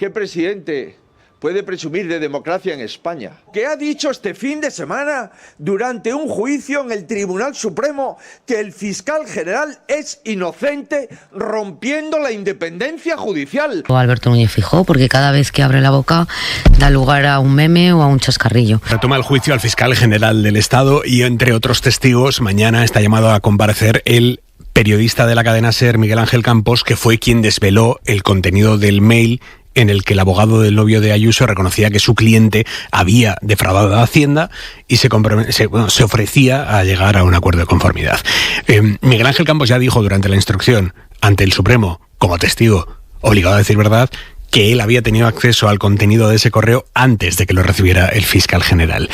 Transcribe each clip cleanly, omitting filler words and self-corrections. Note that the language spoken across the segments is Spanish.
¿Qué presidente puede presumir de democracia en España? ¿Qué ha dicho este fin de semana durante un juicio en el Tribunal Supremo que el fiscal general es inocente, rompiendo la independencia judicial? Alberto Núñez Feijóo, porque cada vez que abre la boca da lugar a un meme o a un chascarrillo. Retoma el juicio al fiscal general del Estado y, entre otros testigos, mañana está llamado a comparecer el periodista de la cadena SER, Miguel Ángel Campos, que fue quien desveló el contenido del mail en el que el abogado del novio de Ayuso reconocía que su cliente había defraudado a Hacienda y se ofrecía a llegar a un acuerdo de conformidad. Miguel Ángel Campos ya dijo durante la instrucción ante el Supremo, como testigo obligado a decir verdad, que él había tenido acceso al contenido de ese correo antes de que lo recibiera el fiscal general.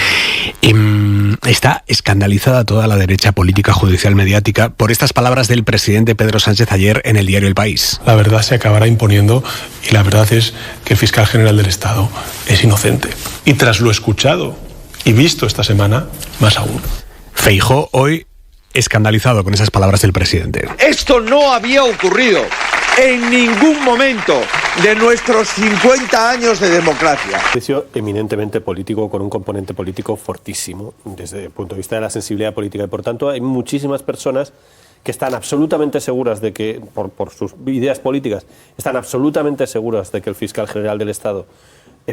Está escandalizada toda la derecha política, judicial, mediática por estas palabras del presidente Pedro Sánchez ayer en el diario El País. La verdad se acabará imponiendo y la verdad es que el fiscal general del Estado es inocente. Y tras lo escuchado y visto esta semana, más aún. Feijóo hoy escandalizado con esas palabras del presidente. Esto no había ocurrido en ningún momento de nuestros 50 años de democracia. Juicio eminentemente político, con un componente político fortísimo desde el punto de vista de la sensibilidad política, y por tanto hay muchísimas personas que están absolutamente seguras de que, por sus ideas políticas, están absolutamente seguras de que el fiscal general del Estado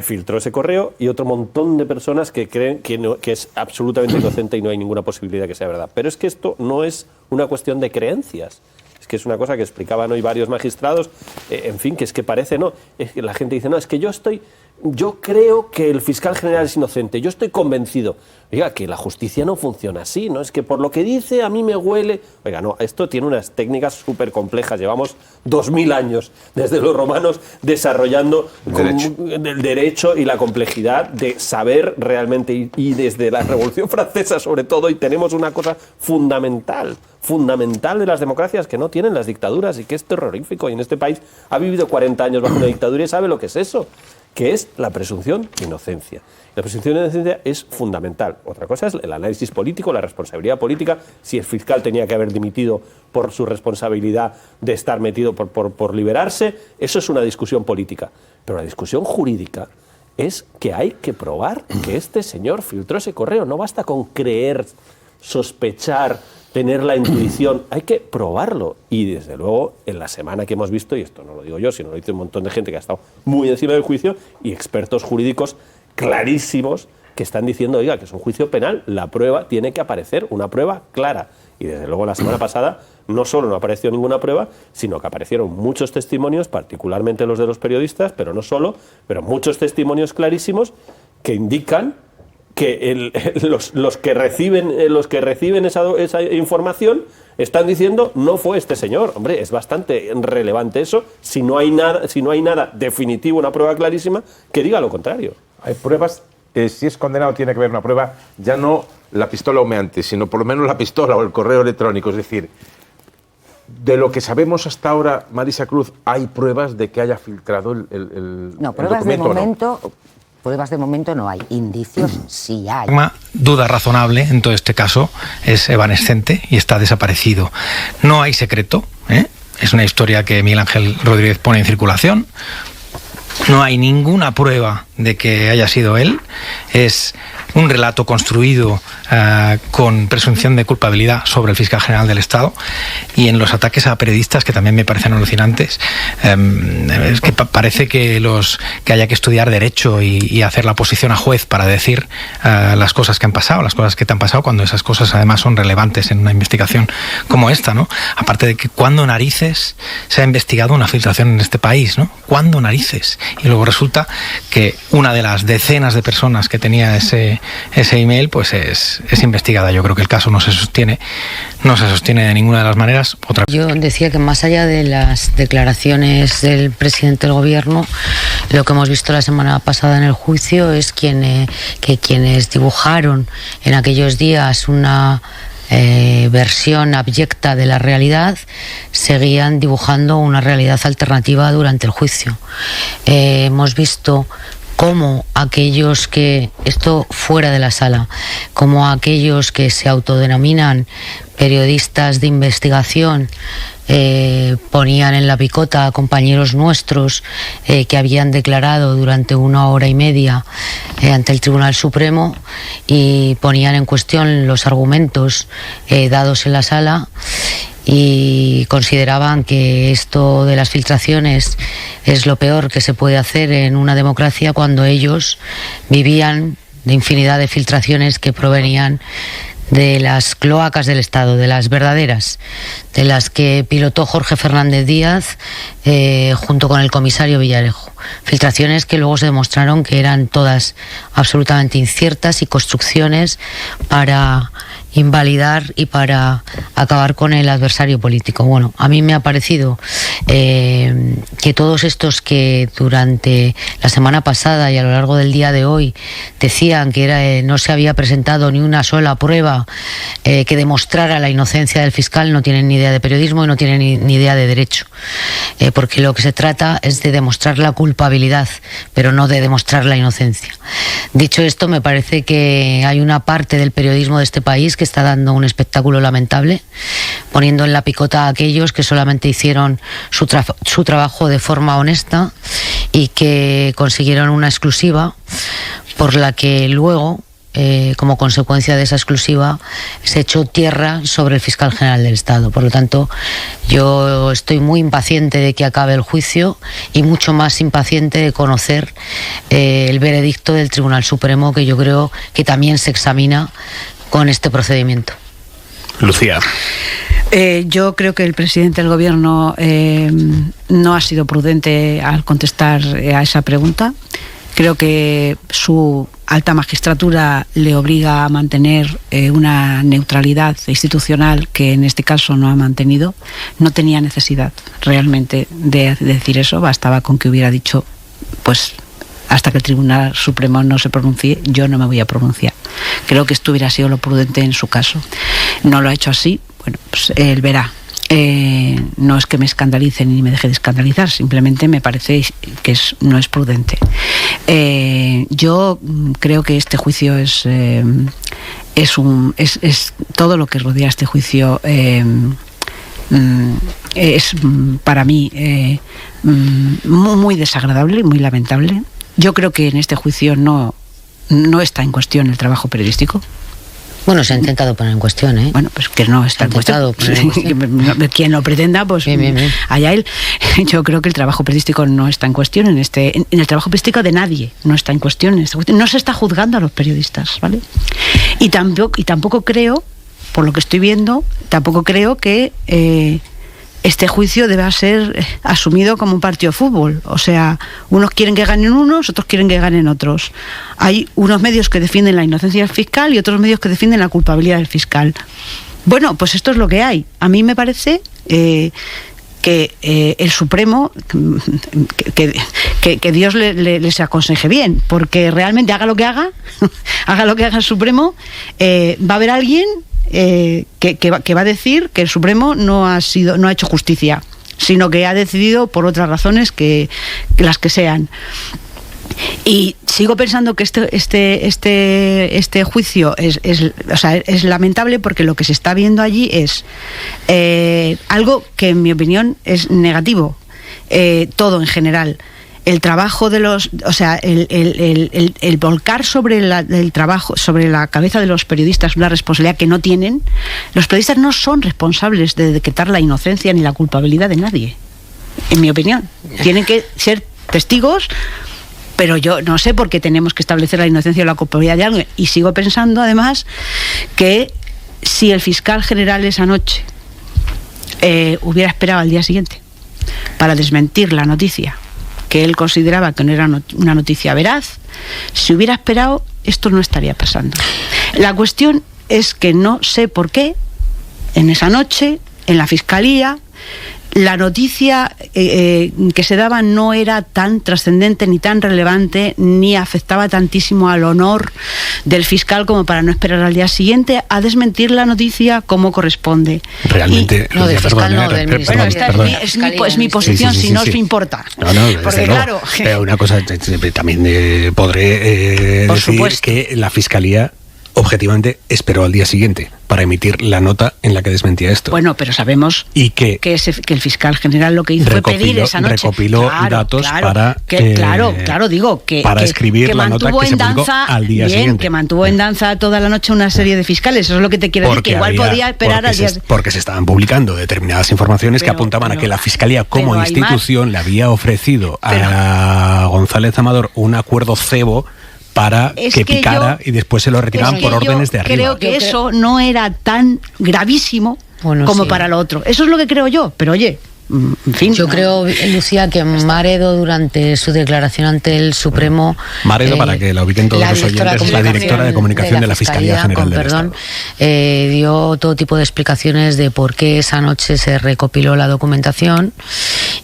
filtró ese correo, y otro montón de personas que creen que es absolutamente inocente y no hay ninguna posibilidad de que sea verdad. Pero es que esto no es una cuestión de creencias. Es que es una cosa que explicaban hoy varios magistrados, en fin, que es que parece, no, es que la gente dice, no, es que yo creo que el fiscal general es inocente, yo estoy convencido. Oiga, que la justicia no funciona así, ¿no? Es que por lo que dice a mí me huele. Oiga, no, esto tiene unas técnicas súper complejas. Llevamos 2000 años desde los romanos desarrollando el derecho y la complejidad de saber realmente, y desde la Revolución Francesa sobre todo, y tenemos una cosa fundamental de las democracias que no tienen las dictaduras y que es terrorífico. Y en este país ha vivido 40 años bajo una dictadura y sabe lo que es eso, que es la presunción de inocencia. La presunción de inocencia es fundamental. Otra cosa es el análisis político, la responsabilidad política, si el fiscal tenía que haber dimitido por su responsabilidad de estar metido por liberarse, eso es una discusión política. Pero la discusión jurídica es que hay que probar que este señor filtró ese correo. No basta con creer, sospechar, tener la intuición, hay que probarlo. Y desde luego, en la semana que hemos visto, y esto no lo digo yo, sino lo dice un montón de gente que ha estado muy encima del juicio, y expertos jurídicos clarísimos que están diciendo, oiga, que es un juicio penal, la prueba tiene que aparecer, una prueba clara. Y desde luego la semana pasada no solo no apareció ninguna prueba, sino que aparecieron muchos testimonios, particularmente los de los periodistas, pero no solo, pero muchos testimonios clarísimos que indican que los que reciben esa información están diciendo no fue este señor. Hombre, es bastante relevante eso, si no hay nada definitivo, una prueba clarísima que diga lo contrario. Hay pruebas, si es condenado tiene que haber una prueba, ya no la pistola humeante, sino por lo menos la pistola o el correo electrónico. Es decir, de lo que sabemos hasta ahora, Marisa Cruz, ¿hay pruebas de que haya filtrado el No, pruebas el documento, de momento... ¿no? Pruebas de momento no hay, indicios sí hay. Una duda razonable en todo este caso es evanescente y está desaparecido. No hay secreto, es una historia que Miguel Ángel Rodríguez pone en circulación. No hay ninguna prueba de que haya sido él. Es un relato construido con presunción de culpabilidad sobre el fiscal general del Estado, y en los ataques a periodistas, que también me parecen alucinantes, es que parece que haya que estudiar derecho y hacer la posición a juez para decir las cosas que han pasado, las cosas que te han pasado, cuando esas cosas además son relevantes en una investigación como esta, ¿no? Aparte de que cuándo narices se ha investigado una filtración en este país, ¿no? ¿Cuándo narices? Y luego resulta que una de las decenas de personas que tenía ese email pues es investigada. Yo creo que el caso no se sostiene de ninguna de las maneras. Yo decía que más allá de las declaraciones del presidente del gobierno, lo que hemos visto la semana pasada en el juicio es que quienes dibujaron en aquellos días una versión abyecta de la realidad seguían dibujando una realidad alternativa durante el juicio. Hemos visto cómo aquellos que, esto fuera de la sala, como aquellos que se autodenominan periodistas de investigación ponían en la picota a compañeros nuestros que habían declarado durante 1 hora y media ante el Tribunal Supremo y ponían en cuestión los argumentos dados en la sala y consideraban que esto de las filtraciones es lo peor que se puede hacer en una democracia cuando ellos vivían de infinidad de filtraciones que provenían de las cloacas del Estado, de las verdaderas, de las que pilotó Jorge Fernández Díaz junto con el comisario Villarejo. Filtraciones que luego se demostraron que eran todas absolutamente inciertas y construcciones para invalidar y para acabar con el adversario político. Bueno, a mí me ha parecido que todos estos que durante la semana pasada y a lo largo del día de hoy decían que no se había presentado ni una sola prueba que demostrara la inocencia del fiscal no tienen ni idea de periodismo y no tienen ni idea de derecho, porque lo que se trata es de demostrar la culpabilidad, pero no de demostrar la inocencia. Dicho esto, me parece que hay una parte del periodismo de este país que está dando un espectáculo lamentable, poniendo en la picota a aquellos que solamente hicieron su trabajo de forma honesta y que consiguieron una exclusiva por la que luego, como consecuencia de esa exclusiva, se echó tierra sobre el fiscal general del Estado. Por lo tanto, yo estoy muy impaciente de que acabe el juicio y mucho más impaciente de conocer el veredicto del Tribunal Supremo, que yo creo que también se examina con este procedimiento. Lucía. Yo creo que el presidente del Gobierno no ha sido prudente al contestar a esa pregunta. Creo que su alta magistratura le obliga a mantener una neutralidad institucional que en este caso no ha mantenido. No tenía necesidad realmente de decir eso, bastaba con que hubiera dicho, pues hasta que el Tribunal Supremo no se pronuncie, yo no me voy a pronunciar. Creo que esto hubiera sido lo prudente en su caso. No lo ha hecho así, bueno, pues él verá. No es que me escandalice ni me deje de escandalizar, simplemente me parece que no es prudente. Yo creo que este juicio es todo lo que rodea este juicio. Es para mí muy desagradable y muy lamentable. Yo creo que en este juicio no está en cuestión el trabajo periodístico. Bueno, se ha intentado poner en cuestión, ¿eh? Bueno, pues que no está en cuestión. Quien lo pretenda, pues bien. allá él. Yo creo que el trabajo periodístico no está en cuestión en el trabajo periodístico de nadie no está en cuestión. No se está juzgando a los periodistas, ¿vale? Y tampoco creo, por lo que estoy viendo, que este juicio deba ser asumido como un partido de fútbol. O sea, unos quieren que ganen unos, otros quieren que ganen otros. Hay unos medios que defienden la inocencia del fiscal y otros medios que defienden la culpabilidad del fiscal. Bueno, pues esto es lo que hay. A mí me parece que el Supremo, que Dios les aconseje bien, porque realmente haga lo que haga el Supremo, va a haber alguien que va a decir que el Supremo no ha hecho justicia, sino que ha decidido por otras razones que las que sean. Y sigo pensando que este juicio es lamentable, porque lo que se está viendo allí es algo que en mi opinión es negativo. Todo en general. El trabajo de los, o sea, el volcar sobre el trabajo, sobre la cabeza de los periodistas una responsabilidad que no tienen. Los periodistas no son responsables de decretar la inocencia ni la culpabilidad de nadie, en mi opinión. Tienen que ser testigos, pero yo no sé por qué tenemos que establecer la inocencia o la culpabilidad de alguien. Y sigo pensando, además, que si el fiscal general esa noche hubiera esperado al día siguiente para desmentir la noticia que él consideraba que no era una noticia veraz, si hubiera esperado, esto no estaría pasando. La cuestión es que no sé por qué en esa noche, en la Fiscalía, la noticia que se daba no era tan trascendente ni tan relevante, ni afectaba tantísimo al honor del fiscal como para no esperar al día siguiente a desmentir la noticia como corresponde. Realmente, no, del fiscal no, del ministerio. Bueno, esta es mi posición, sí, si no os importa. No, porque claro. Pero una cosa también podré decir, supuesto, que la Fiscalía objetivamente esperó al día siguiente para emitir la nota en la que desmentía esto. Bueno, pero sabemos y que el fiscal general lo que hizo fue pedir esa noche. Recopiló datos para escribir la nota que se publicó al día siguiente. Que mantuvo en danza toda la noche una serie de fiscales. Eso es lo que te quiero decir, que igual podía esperar al día siguiente. Porque se estaban publicando determinadas informaciones que apuntaban a que la Fiscalía como institución le había ofrecido a González Amador un acuerdo cebo para que picara y después se lo retiraban por órdenes de arriba. Creo que eso no era tan gravísimo como para lo otro. Eso es lo que creo yo, pero oye, en fin. Yo creo, Lucía, que Maredo, durante su declaración ante el Supremo... Maredo, para que la ubiquen todos los oyentes, es la directora de comunicación de la Fiscalía General del Estado. Dio todo tipo de explicaciones de por qué esa noche se recopiló la documentación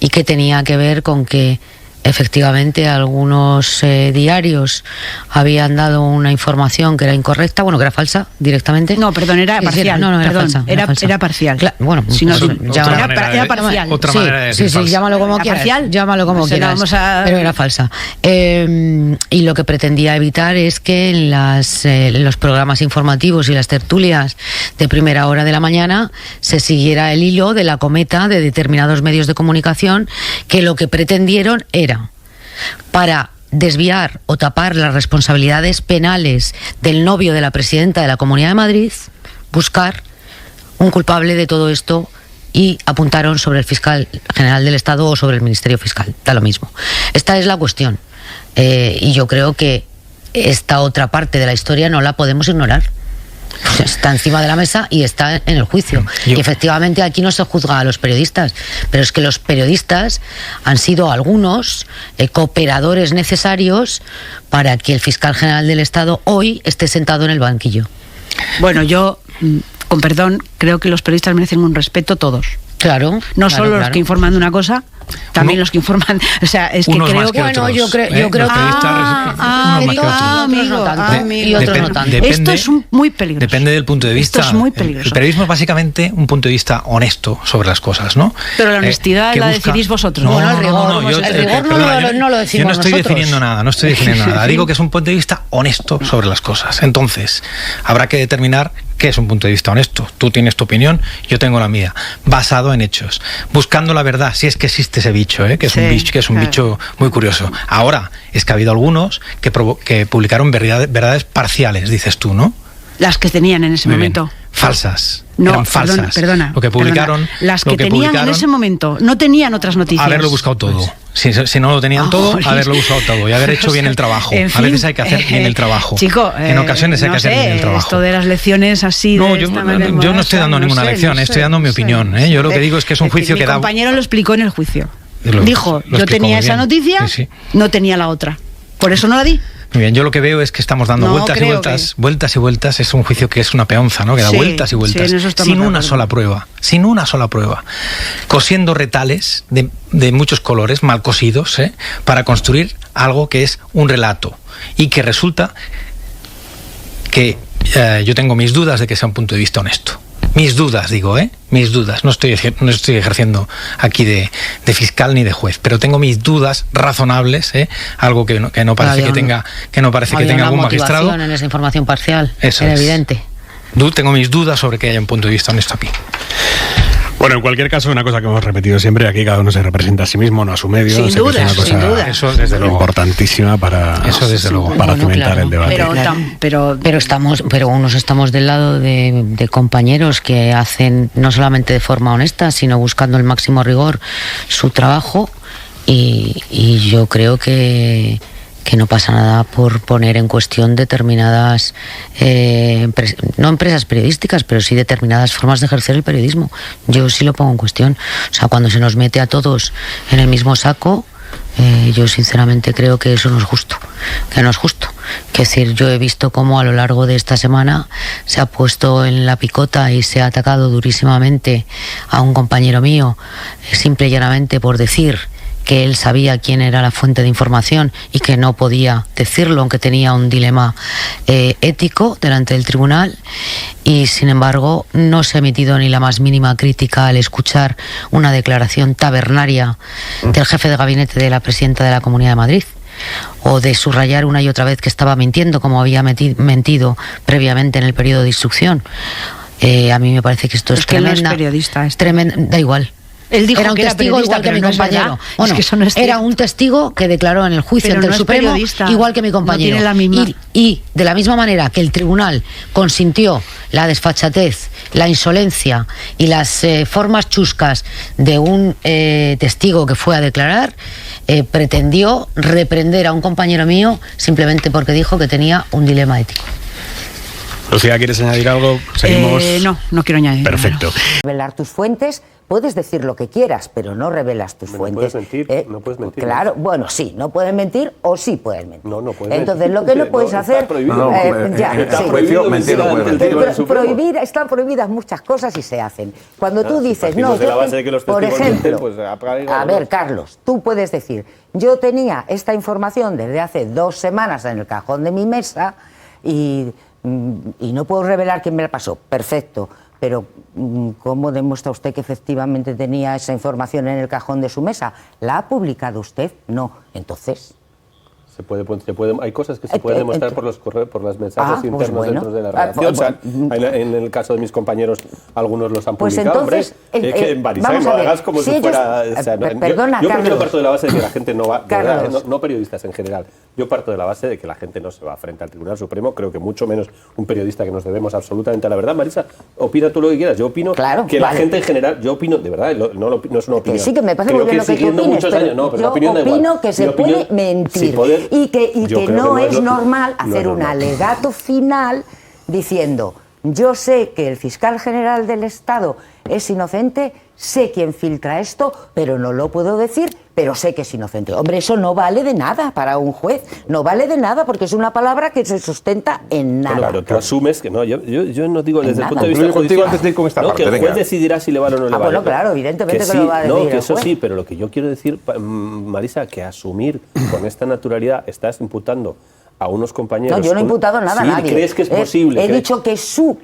y que tenía que ver con que efectivamente algunos diarios habían dado una información que era incorrecta, que era falsa directamente. No, perdón, era parcial. Era falsa. Era parcial. Bueno, si no, era parcial. Otra manera de decir falsa. Llámalo como quieras. Parcial, llámalo como quieras. Pero era falsa. Y lo que pretendía evitar es que en los programas informativos y las tertulias de primera hora de la mañana se siguiera el hilo de la cometa de determinados medios de comunicación que lo que pretendieron era, para desviar o tapar las responsabilidades penales del novio de la presidenta de la Comunidad de Madrid, buscar un culpable de todo esto, y apuntaron sobre el fiscal general del Estado o sobre el Ministerio Fiscal, da lo mismo. Esta es la cuestión, y yo creo que esta otra parte de la historia no la podemos ignorar. Está encima de la mesa y está en el juicio. Y efectivamente aquí no se juzga a los periodistas, pero es que los periodistas han sido algunos cooperadores necesarios para que el fiscal general del Estado hoy esté sentado en el banquillo. Bueno, yo, con perdón, creo que los periodistas merecen un respeto todos. Claro. No solo los que informan de una cosa, también los que informan. O sea, es que creo que. Bueno, yo creo que. Y otros no tanto. Esto es muy peligroso. Depende del punto de vista. Esto es muy peligroso. El periodismo es básicamente un punto de vista honesto sobre las cosas, ¿no? Pero la honestidad la decidís vosotros. No, el rigor no lo decimos nosotros. Yo no estoy definiendo nada, Digo que es un punto de vista honesto sobre las cosas. Entonces, habrá que determinar qué es un punto de vista honesto. Tú tienes tu opinión, yo tengo la mía, basado en hechos, buscando la verdad, si es que existe ese bicho, que es un bicho muy curioso. Ahora, es que ha habido algunos que publicaron verdades parciales, dices tú, ¿no? Las que tenían en ese momento. Falsas. No, eran falsas. Perdona. Lo que publicaron. Las que tenían en ese momento no tenían otras noticias. Haberlo buscado todo. Si no lo tenían todo, haberlo buscado todo y haber hecho bien el trabajo. A veces hay que hacer bien el trabajo. Chico, en ocasiones hay que hacer bien el trabajo. Esto de las lecciones así. No, yo no estoy dando ninguna lección, estoy dando mi opinión. Yo lo que digo es que es un juicio que da. Mi compañero lo explicó en el juicio. Dijo, yo tenía esa noticia, no tenía la otra. Por eso no la di. Muy bien, yo lo que veo es que estamos dando vueltas y vueltas. Es un juicio que es una peonza, ¿no? Que da vueltas y vueltas, sin una sola prueba, cosiendo retales de muchos colores, mal cosidos, para construir algo que es un relato y que resulta que yo tengo mis dudas de que sea un punto de vista honesto. Mis dudas, digo, mis dudas. No estoy ejerciendo aquí de fiscal ni de juez, pero tengo mis dudas razonables, algo que no parece que tenga algún magistrado. En esa información parcial, eso era evidente. Tengo mis dudas sobre que haya un punto de vista honesto aquí. Bueno, en cualquier caso, una cosa que hemos repetido siempre, aquí cada uno se representa a sí mismo, no a su medio. Sin duda. Eso desde luego importantísima para cimentar el debate. Pero unos estamos del lado de compañeros que hacen no solamente de forma honesta, sino buscando el máximo rigor su trabajo, y yo creo que no pasa nada por poner en cuestión determinadas, no empresas periodísticas, pero sí determinadas formas de ejercer el periodismo. Yo sí lo pongo en cuestión. O sea, cuando se nos mete a todos en el mismo saco, yo sinceramente creo que eso no es justo. Que no es justo. Es decir, yo he visto cómo a lo largo de esta semana se ha puesto en la picota y se ha atacado durísimamente a un compañero mío, simple y llanamente por decir que él sabía quién era la fuente de información y que no podía decirlo, aunque tenía un dilema ético delante del tribunal, y sin embargo no se ha emitido ni la más mínima crítica al escuchar una declaración tabernaria del jefe de gabinete de la presidenta de la Comunidad de Madrid. o de subrayar una y otra vez que estaba mintiendo, como había mentido previamente en el periodo de instrucción. A mí me parece que esto es tremenda. Que él no es periodista. Da igual. Él dijo era un que testigo era igual que mi no compañero. Bueno, es que eso no es era un testigo que declaró en el juicio ante el Supremo igual que mi compañero. No tiene la misma... y de la misma manera que el tribunal consintió la desfachatez, la insolencia y las formas chuscas de un testigo que fue a declarar, pretendió reprender a un compañero mío simplemente porque dijo que tenía un dilema ético. Lucía, ¿quieres añadir algo? Seguimos. No quiero añadir. Perfecto. Revelar tus fuentes, puedes decir lo que quieras, pero no revelas tus fuentes. No puedes mentir, no puedes mentir. Claro, bueno, sí, no puedes mentir o sí puedes mentir. No puedes Entonces, mentir. lo que no puedes hacer... Está prohibido mentir, no puedes mentir. Están prohibidas muchas cosas y se hacen. Cuando tú dices, de la base de que los por testigos ejemplo, mienten, pues, a ver, Carlos, tú puedes decir, yo tenía esta información desde hace 2 semanas en el cajón de mi mesa y no puedo revelar quién me la pasó. Perfecto. Pero ¿cómo demuestra usted que efectivamente tenía esa información en el cajón de su mesa? ¿La ha publicado usted? No. Entonces... hay cosas que se pueden demostrar por los correos, por los mensajes internos dentro de la redacción. En el caso de mis compañeros, algunos los han publicado. Entonces, vamos a ver, como si fuera... Perdona, yo Carlos. primero parto de la base de que la gente no va... no periodistas en general. Yo parto de la base de que la gente no se va frente al Tribunal Supremo. Creo que mucho menos un periodista, que nos debemos absolutamente a la verdad. Marisa, opina tú lo que quieras. Yo opino que la gente en general... Yo opino, de verdad, no es una opinión. Que sí, que me parece muy bien lo que tú opines, pero yo opino que se puede mentir. Y que no es normal hacer un alegato final diciendo, yo sé que el fiscal general del Estado es inocente, sé quién filtra esto, pero no lo puedo decir, pero sé que es inocente. Hombre, eso no vale de nada para un juez, no vale de nada porque es una palabra que se sustenta en nada. Claro, tú asumes que no, yo no digo desde el punto de vista judicial antes de ir con esta parte, que el juez venga. decidirá si le vale o no le vale. Bueno, claro, evidentemente que sí, lo va a decir que el eso juez. sí, pero lo que yo quiero decir, Marisa, que asumir con esta naturalidad estás imputando a unos compañeros... No, yo no he imputado nada a nadie. ¿Crees que es posible? He dicho que su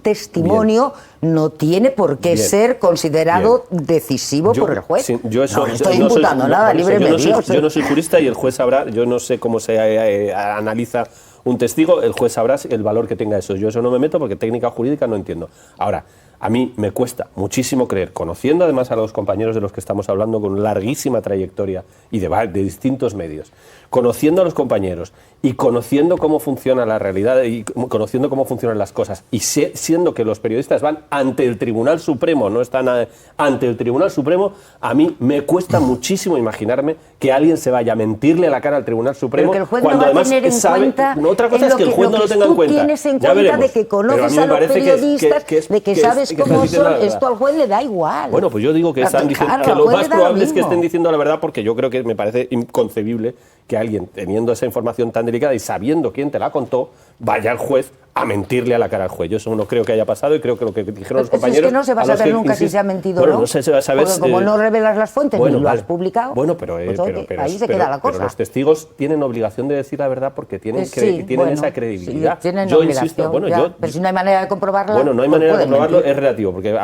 testimonio no tiene por qué ser considerado decisivo por el juez. Yo no estoy imputando nada, libremente. Yo no soy jurista y el juez sabrá, yo no sé cómo se analiza un testigo, el juez sabrá el valor que tenga eso. Yo eso no me meto porque técnica jurídica no entiendo. Ahora, a mí me cuesta muchísimo creer, conociendo además a los compañeros de los que estamos hablando con larguísima trayectoria y de distintos medios, conociendo a los compañeros y conociendo cómo funciona la realidad y conociendo cómo funcionan las cosas y siendo que los periodistas van ante el Tribunal Supremo, no están ante el Tribunal Supremo, a mí me cuesta muchísimo imaginarme que alguien se vaya a mentirle a la cara al Tribunal Supremo. Pero que el juez cuando no va a además tener en sabe, cuenta otra cosa es que el juez no lo tenga en cuenta. Tienes en Ya cuenta veremos. de que conoces a los periodistas, de que sabes cómo son, esto al juez le da igual. Bueno, pues yo digo que están diciendo que lo más probable es que estén diciendo la verdad, porque yo creo que me parece inconcebible que alguien, teniendo esa información tan delicada y sabiendo quién te la contó, vaya al juez a mentirle a la cara al juez. Yo eso no creo que haya pasado y creo que lo que dijeron los compañeros... Es que no se va a saber nunca si se ha mentido o no. No se va a saber... Porque como no revelas las fuentes ni lo has publicado... Bueno, pero ahí se queda la cosa. Pero los testigos tienen obligación de decir la verdad porque tienen esa credibilidad. Sí, tienen yo obligación, insisto, pero si no hay manera de comprobarlo... Bueno, no hay manera de comprobarlo, es relativo, porque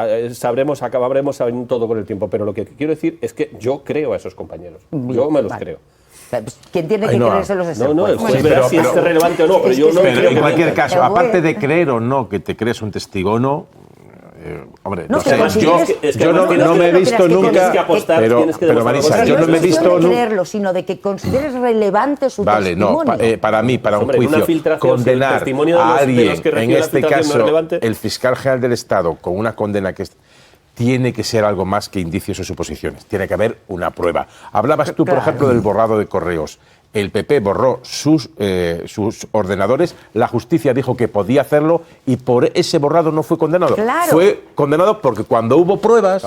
acabaremos sabiendo todo con el tiempo, pero lo que quiero decir es que yo creo a esos compañeros. Yo me los creo. ¿Quién tiene que creérselos es el juez? No, el juez verá si es relevante o no, pero yo no creo. Pero en cualquier caso, aparte de creer o no que te crees un testigo o no, hombre, no sé, yo no me he visto nunca, pero Marisa, yo no me he visto nunca... No de creerlo, sino de que consideres relevante su testimonio. Vale, no, para mí, para un juicio, condenar a alguien, en este caso, el fiscal general del Estado, con una condena que tiene que ser algo más que indicios o suposiciones. Tiene que haber una prueba. Hablabas tú, por ejemplo, del borrado de correos. El PP borró sus ordenadores, la justicia dijo que podía hacerlo y por ese borrado no fue condenado. Claro. Fue condenado porque cuando hubo pruebas,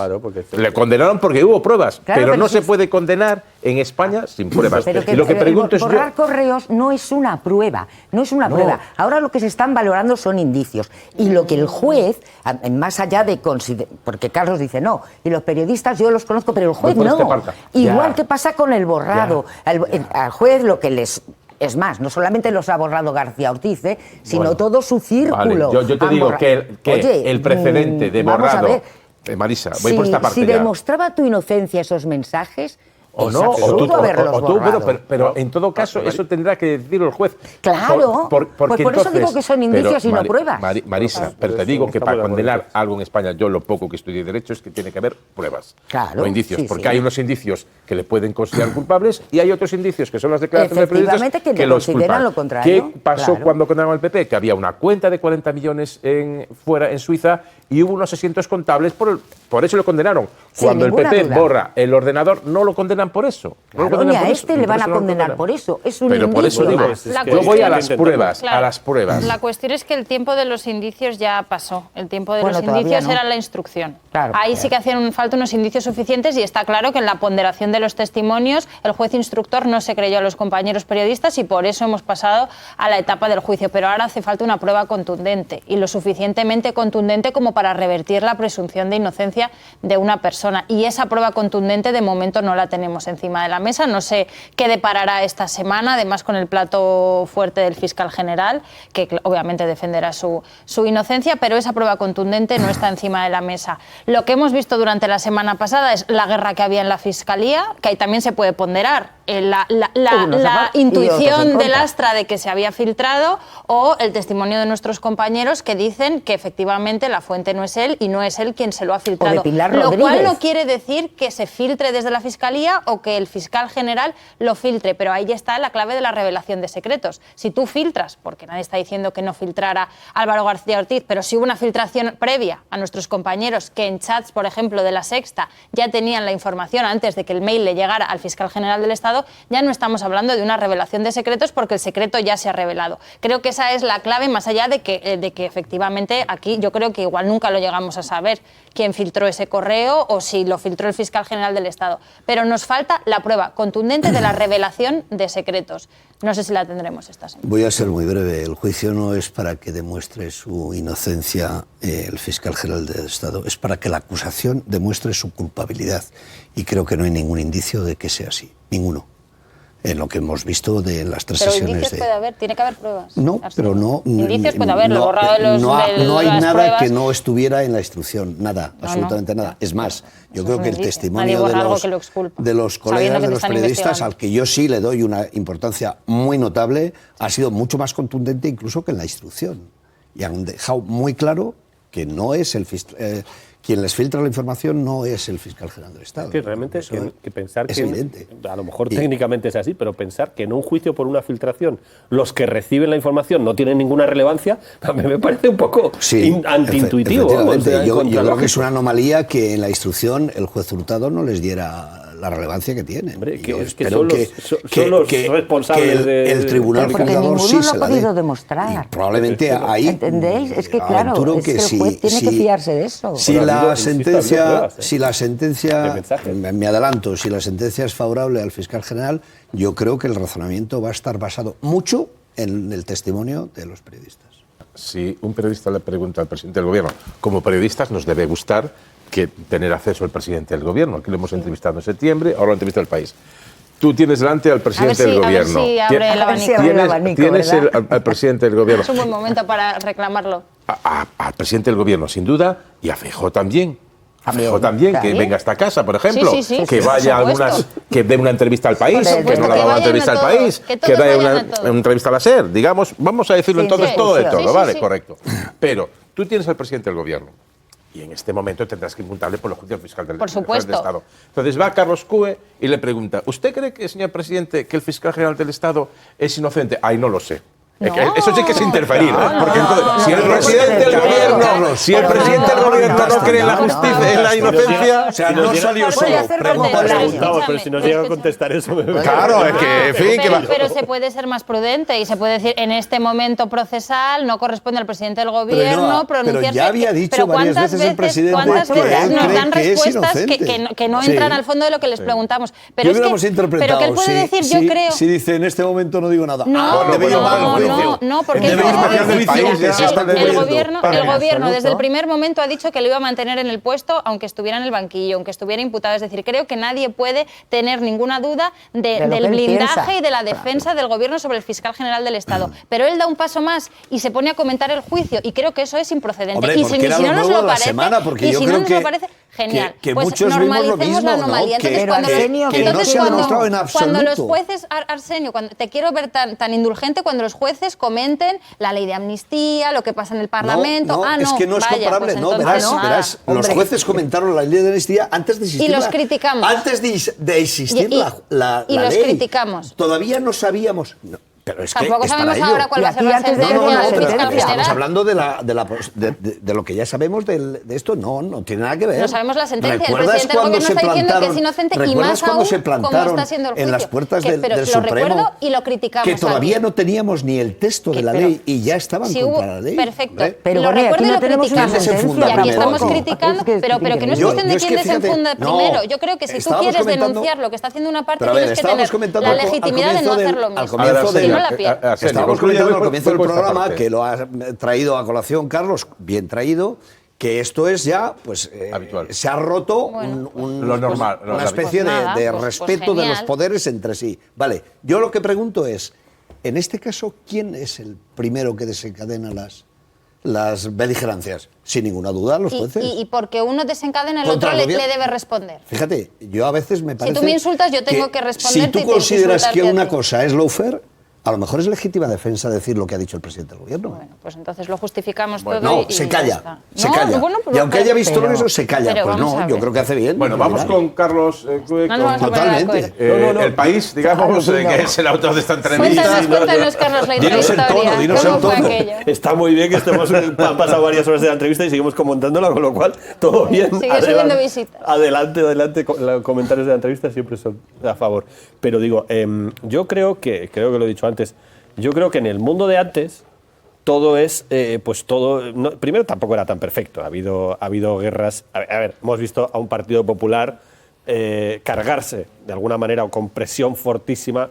le condenaron porque hubo pruebas, pero no se puede condenar en España sin pruebas. Pero y lo que pregunto es borrar correos no es una prueba, no es una prueba. Ahora lo que se están valorando son indicios. Y lo que el juez, más allá de considerar, porque Carlos dice no, y los periodistas yo los conozco, pero el juez no. Igual que pasa con el borrado. Al juez lo que les... Es más, no solamente los ha borrado García Ortiz, sino todo su círculo. Vale. Yo te digo que oye, el precedente de borrado... Marisa, voy por esta parte si demostraba tu inocencia esos mensajes, O no, o tú, pero en todo caso eso tendrá que decirlo el juez. Claro, pues por eso digo que son indicios y no pruebas. Marisa, pero te digo que para condenar algo en España, yo lo poco que estudié Derecho es que tiene que haber pruebas, no indicios, porque hay unos indicios que le pueden considerar culpables y hay otros indicios que son las declaraciones de periodistas que los consideran lo contrario. ¿Qué pasó cuando condenaron al PP? Que había una cuenta de 40 millones fuera en Suiza y hubo unos asientos contables, por eso lo condenaron. Cuando el PP borra el ordenador, no lo condenan por eso. Claro, ni a este le van a condenar por eso. Es un Pero por eso digo, yo voy a las pruebas, claro, a las pruebas. La cuestión es que el tiempo de los indicios ya pasó. El tiempo de los indicios era la instrucción. Claro, ahí sí que hacían falta unos indicios suficientes y está claro que en la ponderación de los testimonios el juez instructor no se creyó a los compañeros periodistas y por eso hemos pasado a la etapa del juicio. Pero ahora hace falta una prueba contundente y lo suficientemente contundente como para revertir la presunción de inocencia de una persona. Y esa prueba contundente de momento no la tenemos encima de la mesa. No sé qué deparará esta semana, además con el plato fuerte del fiscal general, que obviamente defenderá su inocencia, pero esa prueba contundente no está encima de la mesa. Lo que hemos visto durante la semana pasada es la guerra que había en la Fiscalía, que ahí también se puede ponderar la intuición del Astra de que se había filtrado o el testimonio de nuestros compañeros que dicen que efectivamente la fuente no es él y no es él quien se lo ha filtrado. Lo cual no quiere decir que se filtre desde la Fiscalía o que el fiscal general lo filtre, pero ahí está la clave de la revelación de secretos. Si tú filtras, porque nadie está diciendo que no filtrara Álvaro García Ortiz, pero si hubo una filtración previa a nuestros compañeros que en chats, por ejemplo, de La Sexta ya tenían la información antes de que el mail le llegara al fiscal general del Estado, ya no estamos hablando de una revelación de secretos porque el secreto ya se ha revelado. Creo que esa es la clave, más allá de que efectivamente aquí yo creo que igual nunca lo llegamos a saber quién filtró ese correo o si lo filtró el fiscal general del Estado. Pero nos falta la prueba contundente de la revelación de secretos. No sé si la tendremos esta semana. Voy a ser muy breve. El juicio no es para que demuestre su inocencia el fiscal general del Estado, es para que la acusación demuestre su culpabilidad. Y creo que no hay ningún indicio de que sea así. Ninguno. En lo que hemos visto de las tres sesiones. Pero indicios puede haber, tiene que haber pruebas. No, pero no. Indicios puede haber, lo borrado de los. No hay las nada pruebas. que no estuviera en la instrucción, nada, absolutamente nada. Es más, yo creo que el testimonio de los colegas de los periodistas, al que yo sí le doy una importancia muy notable, ha sido mucho más contundente incluso que en la instrucción. Y han dejado muy claro que no es el quien les filtra la información no es el fiscal general del Estado. Es que realmente que pensar es que evidente. A lo mejor técnicamente es así, pero pensar que en un juicio por una filtración los que reciben la información no tienen ninguna relevancia, a mí me parece un poco antiintuitivo. Yo creo que es una anomalía que en la instrucción el juez Hurtado no les diera la relevancia que tiene. Hombre, es que son los responsables el tribunal juzgador sí se la dé. Podido demostrar. Y probablemente ahí. ¿Entendéis? Es que claro, es que el juez tiene que fiarse de eso. Si la sentencia, me adelanto, si la sentencia es favorable al fiscal general, yo creo que el razonamiento va a estar basado mucho en el testimonio de los periodistas. Si un periodista le pregunta al presidente del gobierno, como periodistas nos debe gustar que tener acceso al presidente del gobierno. Aquí lo hemos entrevistado en septiembre, ahora lo entrevista el país. Tú tienes delante al presidente del gobierno. A ver si abre el abanico. Tienes al presidente del gobierno. Es un buen momento para reclamarlo. Al presidente del gobierno, sin duda, y a Feijóo también. A Feijóo también, que venga a esta casa, por ejemplo, que vaya que dé una entrevista al país, que no le haga una entrevista al país, que dé una entrevista a la SER, digamos, vamos a decirlo entonces todo de todo, ¿vale? Correcto. Pero tú tienes al presidente del gobierno y en este momento tendrás que imputarle por los juicios fiscal del Estado. Entonces va Carlos Cue y le pregunta, ¿usted cree que, señor presidente, que el fiscal general del Estado es inocente? Ay, no lo sé. No, eso sí que es interferir, porque entonces, si el presidente del gobierno no cree en la justicia, en la inocencia, o sea, no salió solo. Pero si nos llega a contestar eso, claro, es que, en fin, pero se puede ser más prudente y se puede decir, en este momento procesal no corresponde al presidente del gobierno pronunciarse. Pero ya había dicho varias veces el presidente ¿cuántas veces nos dan respuestas que no entran al fondo de lo que les preguntamos? Pero es que él puede decir, yo creo. Si dice, en este momento no digo nada. No, porque el gobierno desde el primer momento ha dicho que lo iba a mantener en el puesto aunque estuviera en el banquillo, aunque estuviera imputado. Es decir, creo que nadie puede tener ninguna duda del blindaje y de la defensa del gobierno sobre el fiscal general del Estado. Pero él da un paso más y se pone a comentar el juicio y creo que eso es improcedente. Hombre, y si no nos lo parece, Genial. Que pues muchos vimos lo mismo, la anomalía. ¿no? Entonces, no se ha demostrado en absoluto. Cuando los jueces, Arsenio, te quiero ver tan indulgente cuando los jueces comenten la ley de amnistía, lo que pasa en el Parlamento. No, es que no es comparable. Pues verás, los jueces comentaron la ley de amnistía antes de existir. Y los criticamos. Antes de existir la ley. Y los criticamos. Todavía no sabíamos. Pero es que tampoco sabemos ahora cuál va a ser la sentencia. Estamos hablando de lo que ya sabemos de esto. No tiene nada que ver. No sabemos la sentencia. El presidente del gobierno está diciendo que es inocente y más aún cómo está siendo el juicio. En las puertas del Supremo. Supremo, lo recuerdo y lo criticamos. Que todavía no teníamos ni el texto de la ley y ya estaban contra la ley. Perfecto. Pero lo recuerdo y lo criticamos. Y aquí estamos criticando, pero que no es cuestión de quién desenfunda primero. Yo creo que si tú quieres denunciar lo que está haciendo una parte, tienes que tener la legitimidad de no hacer lo mismo. Si no, la pierdes. Estamos comentando al comienzo del programa, que lo ha traído a colación Carlos, bien traído, que esto es ya, pues, se ha roto lo normal, una especie de respeto de los poderes entre sí. Vale, yo lo que pregunto es, en este caso, ¿quién es el primero que desencadena las beligerancias? Sin ninguna duda, los jueces. Y porque uno desencadena, el otro le debe responder. Fíjate, yo a veces me parece... Si tú me insultas, yo tengo que responderte. Si tú consideras que una cosa es lawfare, a lo mejor es legítima defensa decir lo que ha dicho el presidente del gobierno. Bueno, pues entonces lo justificamos todo. No, se calla. Se calla. Bueno, y aunque haya visto eso, se calla. Pues no, yo creo que hace bien. Bueno, vamos con Carlos. Totalmente. El país, digamos, que es el autor de esta entrevista. Cuéntanos, Carlos, la historia. Dinos el tono. Está muy bien que han pasado varias horas de la entrevista y seguimos comentándola, con lo cual todo bien. Sigue subiendo visitas. Adelante, los comentarios de la entrevista siempre son a favor. Pero digo, yo creo que lo he dicho antes, yo creo que en el mundo de antes todo es, primero tampoco era tan perfecto, ha habido guerras, a ver, hemos visto a un Partido Popular cargarse de alguna manera o con presión fortísima.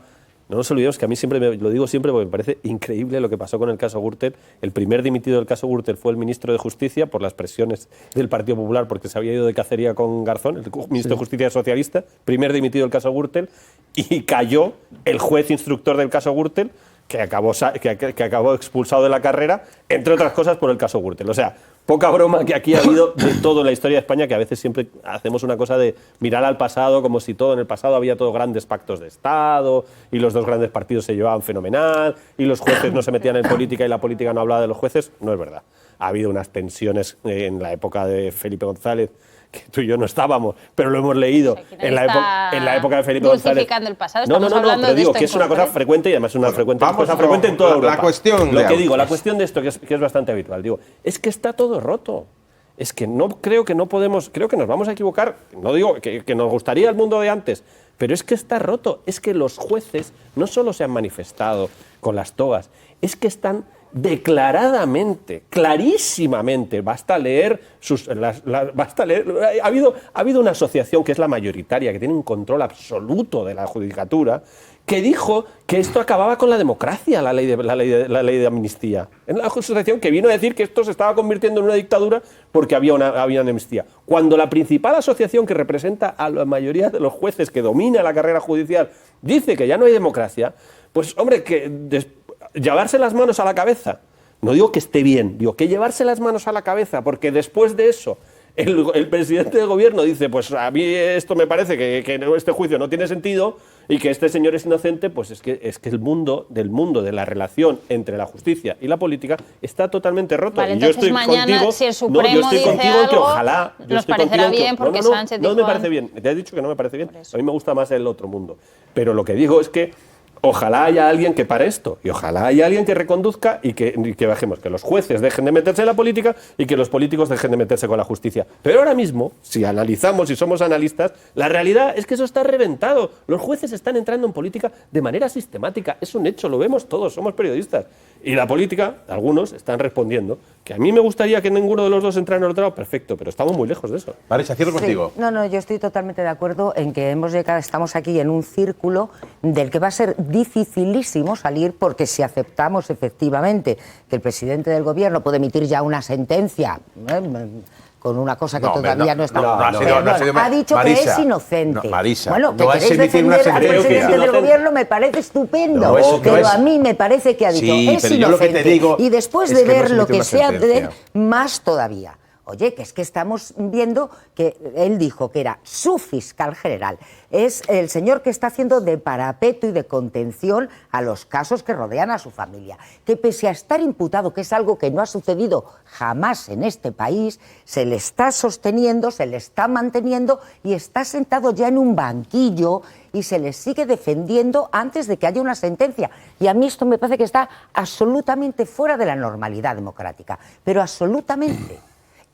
No nos olvidemos que a mí lo digo siempre porque me parece increíble lo que pasó con el caso Gürtel. El primer dimitido del caso Gürtel fue el ministro de Justicia por las presiones del Partido Popular porque se había ido de cacería con Garzón, el ministro de Justicia socialista, primer dimitido del caso Gürtel, y cayó el juez instructor del caso Gürtel, que acabó expulsado de la carrera, entre otras cosas por el caso Gürtel. O sea, poca broma que aquí ha habido de todo en la historia de España, que a veces siempre hacemos una cosa de mirar al pasado como si todo en el pasado había todo grandes pactos de Estado y los dos grandes partidos se llevaban fenomenal y los jueces no se metían en política y la política no hablaba de los jueces. No es verdad. Ha habido unas tensiones en la época de Felipe González, que tú y yo no estábamos, pero lo hemos leído en la época de Felipe González. El pasado. No, pero digo que es una cosa frecuente y además es una cosa frecuente en toda Europa. La cuestión de esto, que es bastante habitual, digo, es que está todo roto. Es que creo que nos vamos a equivocar. No digo que nos gustaría el mundo de antes, pero es que está roto. Es que los jueces no solo se han manifestado con las togas, es que están declaradamente, clarísimamente, basta leer. Ha habido una asociación que es la mayoritaria, que tiene un control absoluto de la judicatura, que dijo que esto acababa con la democracia, la ley de amnistía. En la asociación que vino a decir que esto se estaba convirtiendo en una dictadura porque había una amnistía. Cuando la principal asociación que representa a la mayoría de los jueces que domina la carrera judicial dice que ya no hay democracia, pues hombre, llevarse las manos a la cabeza. No digo que esté bien, digo que llevarse las manos a la cabeza, porque después de eso el presidente del gobierno dice, pues a mí esto me parece que este juicio no tiene sentido y que este señor es inocente, pues es que el mundo de la relación entre la justicia y la política está totalmente roto. Vale, y yo estoy mañana, contigo, si el Supremo dice en que algo, ojalá nos parecerá bien porque Sánchez dijo... No me parece bien, te he dicho que no me parece bien, a mí me gusta más el otro mundo. Pero lo que digo es que ojalá haya alguien que pare esto y ojalá haya alguien que reconduzca y que bajemos, que los jueces dejen de meterse en la política y que los políticos dejen de meterse con la justicia. Pero ahora mismo, si analizamos, si somos analistas, la realidad es que eso está reventado. Los jueces están entrando en política de manera sistemática. Es un hecho, lo vemos todos, somos periodistas. Y la política, algunos, están respondiendo que a mí me gustaría que ninguno de los dos entrara en el otro lado, perfecto, pero estamos muy lejos de eso. Marisa, cierro contigo. No, yo estoy totalmente de acuerdo en que estamos aquí en un círculo del que va a ser dificilísimo salir, porque si aceptamos efectivamente que el presidente del gobierno puede emitir ya una sentencia con una cosa que todavía no está... ha dicho Marisa, que es inocente. Marisa, bueno, que queréis defender al presidente del gobierno me parece estupendo, pero a mí me parece que ha dicho es inocente. Y después de ver lo que sea, más todavía. Oye, que es que estamos viendo que él dijo que era su fiscal general. Es el señor que está haciendo de parapeto y de contención a los casos que rodean a su familia. Que pese a estar imputado, que es algo que no ha sucedido jamás en este país, se le está sosteniendo, se le está manteniendo y está sentado ya en un banquillo y se le sigue defendiendo antes de que haya una sentencia. Y a mí esto me parece que está absolutamente fuera de la normalidad democrática, pero absolutamente.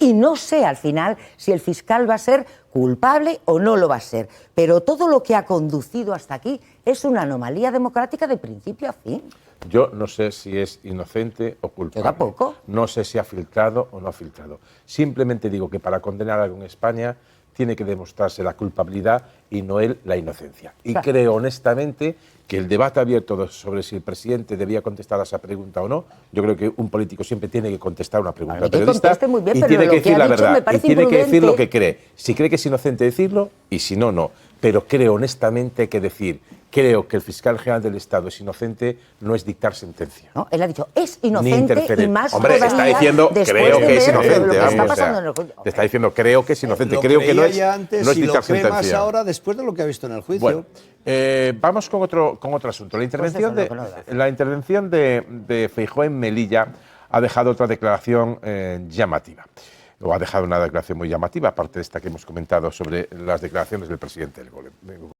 Y no sé al final si el fiscal va a ser culpable o no lo va a ser, pero todo lo que ha conducido hasta aquí es una anomalía democrática de principio a fin. Yo no sé si es inocente o culpable. Yo tampoco. No sé si ha filtrado o no ha filtrado. Simplemente digo que para condenar algo en España tiene que demostrarse la culpabilidad y no él la inocencia. Y creo honestamente que el debate abierto sobre si el presidente debía contestar a esa pregunta o no, yo creo que un político siempre tiene que contestar una pregunta periodista y tiene que decir la verdad y tiene que decir lo que cree. Si cree que es inocente, decirlo, y si no, no. Pero creo honestamente que decir, creo que el fiscal general del Estado es inocente, no es dictar sentencia. No, él ha dicho, es inocente y más hombre, está diciendo, creo que es inocente. Te está diciendo, creo que es inocente. Creo que no es dictar sentencia. Más ahora, después de lo que ha visto en el juicio. Bueno, vamos con otro asunto. La intervención de Feijóo en Melilla ha dejado otra declaración llamativa. O ha dejado una declaración muy llamativa, aparte de esta que hemos comentado sobre las declaraciones del presidente del gobierno.